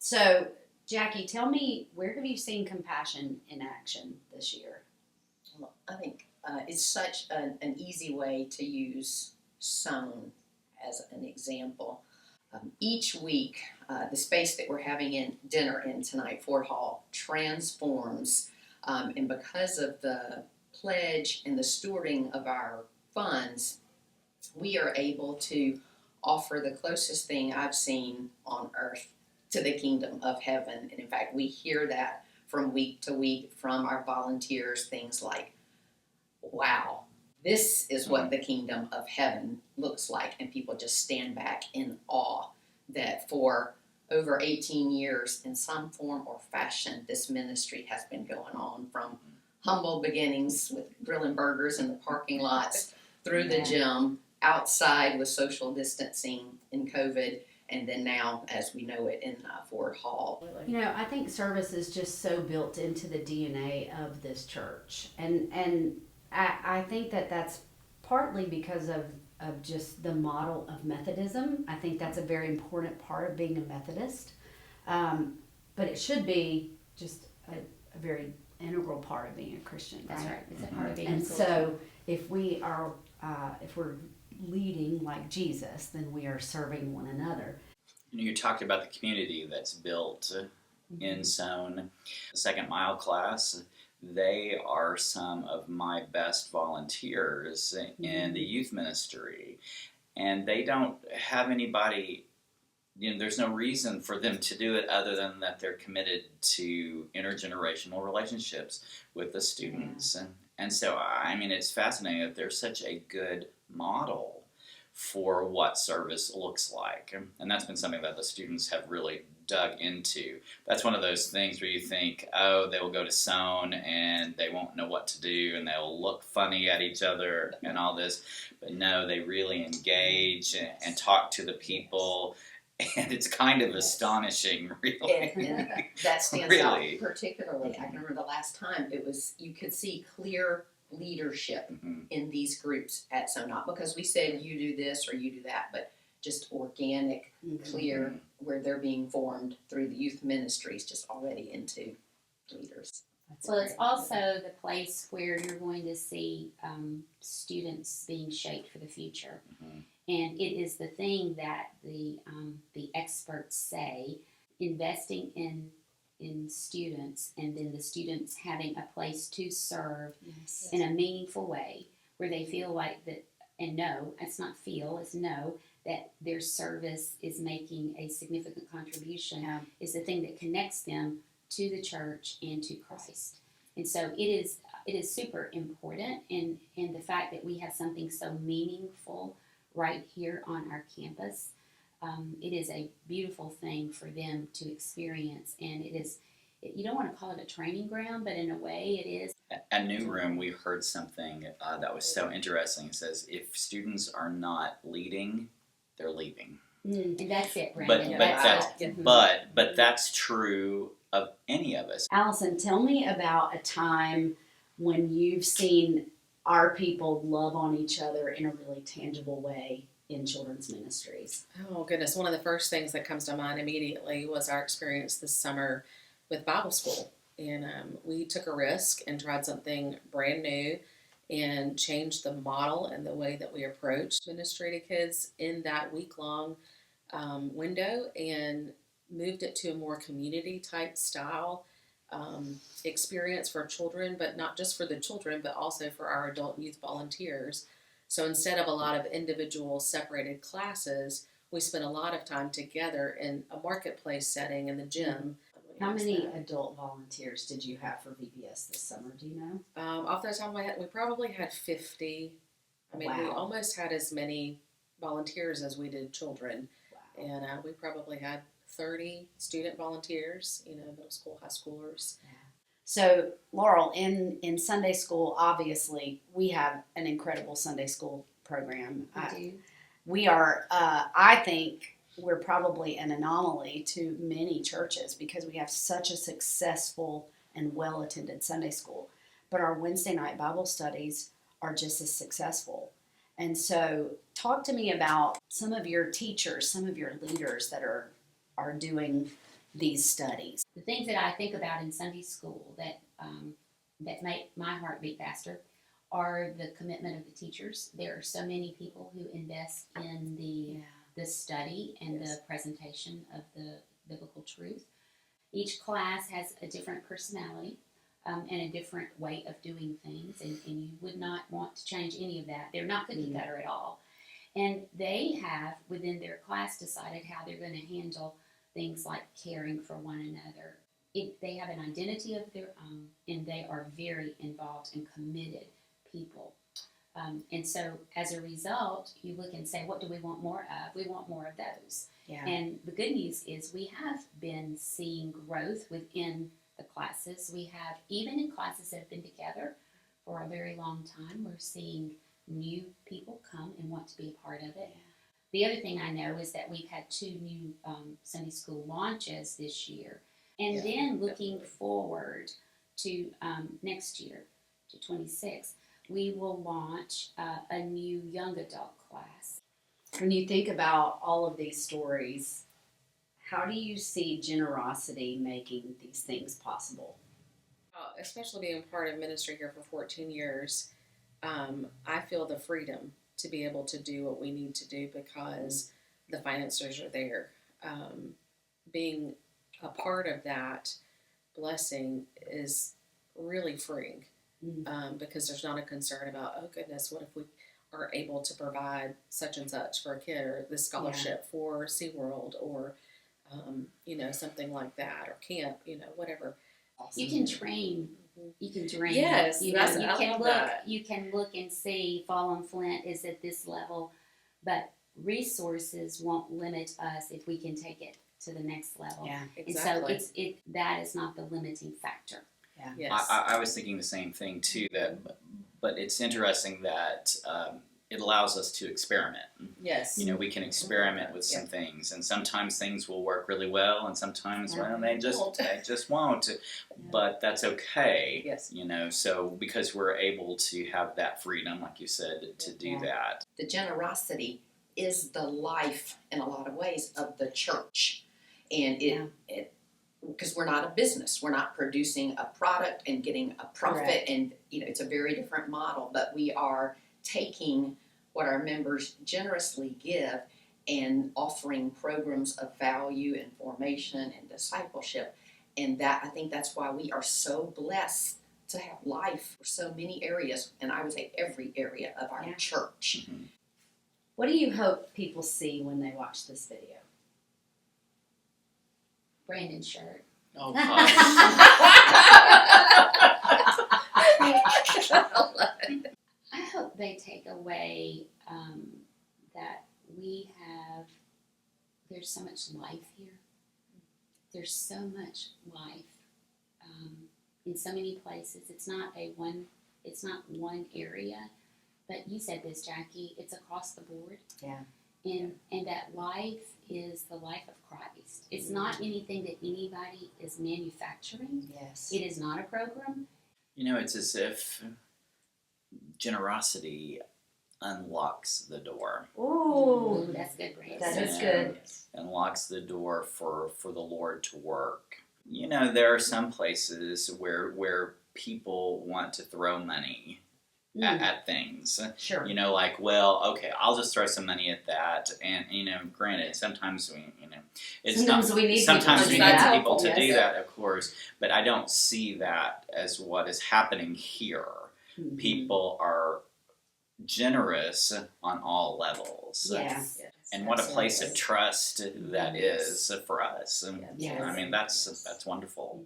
So, Jackie, tell me, where have you seen compassion in action this year? Well, I think it's such an easy way to use sown as an example. Each week, the space that we're having in dinner in tonight, Ford Hall, transforms, and because of the pledge and the stewarding of our funds, we are able to offer the closest thing I've seen on earth to the kingdom of heaven. And in fact, we hear that from week to week from our volunteers, things like, wow, this is what the kingdom of heaven looks like. And people just stand back in awe that for over 18 years, in some form or fashion, this ministry has been going on, from humble beginnings with grilling burgers in the parking lots, through the gym, outside with social distancing in COVID, and then now, as we know it, in Ford Hall. You know, I think service is just so built into the DNA of this church. And I think that that's partly because of just the model of Methodism. I think that's a very important part of being a Methodist. But it should be just a very integral part of being a Christian. That's right. It's a Mm-hmm. part of being And a Christian. so if we're leading like Jesus, then we are serving one another. You talked about the community that's built in Sown. The Second Mile class, they are some of my best volunteers in the youth ministry. And they don't have anybody, there's no reason for them to do it other than that they're committed to intergenerational relationships with the students. And so, I mean, it's fascinating that they're such a good model for what service looks like. And that's been something that the students have really dug into. That's one of those things where you think, oh, they will go to Sown and they won't know what to do and they'll look funny at each other and all this. But no, they really engage and talk to the people. And it's kind of astonishing, really. And that stands Really. out particularly. I remember the last time you could see clear leadership in these groups at Sown, not because we said you do this or you do that, but just organic, clear, where they're being formed through the youth ministries, just already into leaders. Well, it's also the place where you're going to see students being shaped for the future. And it is the thing that the experts say, investing in students, and then the students having a place to serve in a meaningful way where they feel like that, and know, it's not feel, it's know that their service is making a significant contribution, is the thing that connects them to the church and to Christ. And so it is super important, and the fact that we have something so meaningful right here on our campus, it is a beautiful thing for them to experience. And you don't want to call it a training ground, but in a way it is. At New Room, we heard something that was so interesting. It says, if students are not leading, they're leaving. And that's it, Brandon. But that's true of any of us. Allison, tell me about a time when you've seen our people love on each other in a really tangible way in children's ministries. Oh, goodness. One of the first things that comes to mind immediately was our experience this summer with Bible school. And we took a risk and tried something brand new and changed the model and the way that we approached ministry to kids in that week-long window, and moved it to a more community-type style experience for children, but not just for the children, but also for our adult and youth volunteers. So instead of a lot of individual separated classes, we spent a lot of time together in a marketplace setting in the gym. How many adult volunteers did you have for VBS this summer? Do you know? Off the top of my head, we probably had 50. I mean, we almost had as many volunteers as we did children. Wow. And we probably had 30 student volunteers, middle school, high schoolers. Yeah. So, Laurel, in Sunday school, obviously, we have an incredible Sunday school program. We are, I think, we're probably an anomaly to many churches because we have such a successful and well-attended Sunday school. But our Wednesday night Bible studies are just as successful. And so talk to me about some of your teachers, some of your leaders that are doing these studies? The things that I think about in Sunday school that make my heart beat faster are the commitment of the teachers. There are so many people who invest in the study and Yes. the presentation of the biblical truth. Each class has a different personality and a different way of doing things, and you would not want to change any of that. They're not cookie cutter at all. And they have, within their class, decided how they're going to handle things like caring for one another. They have an identity of their own, and they are very involved and committed people. And so, as a result, you look and say, what do we want more of? We want more of those. Yeah. And the good news is we have been seeing growth within the classes. We have, even in classes that have been together for a very long time, we're seeing new people come and want to be a part of it. The other thing I know is that we've had 2 new Sunday school launches this year. And Yeah, then looking definitely. forward to next year, to 26, we will launch a new young adult class. When you think about all of these stories, how do you see generosity making these things possible? Especially being part of ministry here for 14 years, I feel the freedom to be able to do what we need to do because the finances are there. Being a part of that blessing is really freeing because there's not a concern about, oh goodness, what if we aren't able to provide such and such for a kid, or this scholarship for SeaWorld, or something like that, or camp, whatever. You can train. You can train. Yes, you that's- you I can love look. that. You can look and see Fallen Flint is at this level, but resources won't limit us if we can take it to the next level. Yeah. Exactly. And so that is not the limiting factor. Yes. I was thinking the same thing too. But it's interesting that it allows us to experiment. Yes. We can experiment with some things, and sometimes things will work really well, and sometimes they just won't. But that's okay. Yes. So because we're able to have that freedom, like you said, to do that. The generosity is the life, in a lot of ways, of the church. And it because we're not a business. We're not producing a product and getting a profit. Correct. And, it's a very different model. But we are taking what our members generously give and offering programs of value and formation and discipleship. And I think that's why we are so blessed to have life for so many areas, and I would say every area of our church. Mhm. What do you hope people see when they watch this video? Brandon's shirt. Oh, I hope they take away that there's so much life here. There's so much life in so many places. It's not one area, but you said this, Jackie, it's across the board. Yeah. And that life is the life of Christ. It's not anything that anybody is manufacturing. Yes. It is not a program. It's as if generosity unlocks the door. Ooh. Ooh, that's good, Brandon. That is Yeah. good. Unlocks the door for the Lord to work. There are some places where people want to throw money at things. Sure. Like, well, okay, I'll just throw some money at that. And, granted, sometimes Sometimes we need sometimes people we to need do that. people to Yes. do that, of course. But I don't see that as what is happening here. Mhm. People are generous on all levels. Yeah. And what a place of Absolutely. trust that is for us. Yes. I mean, that's wonderful.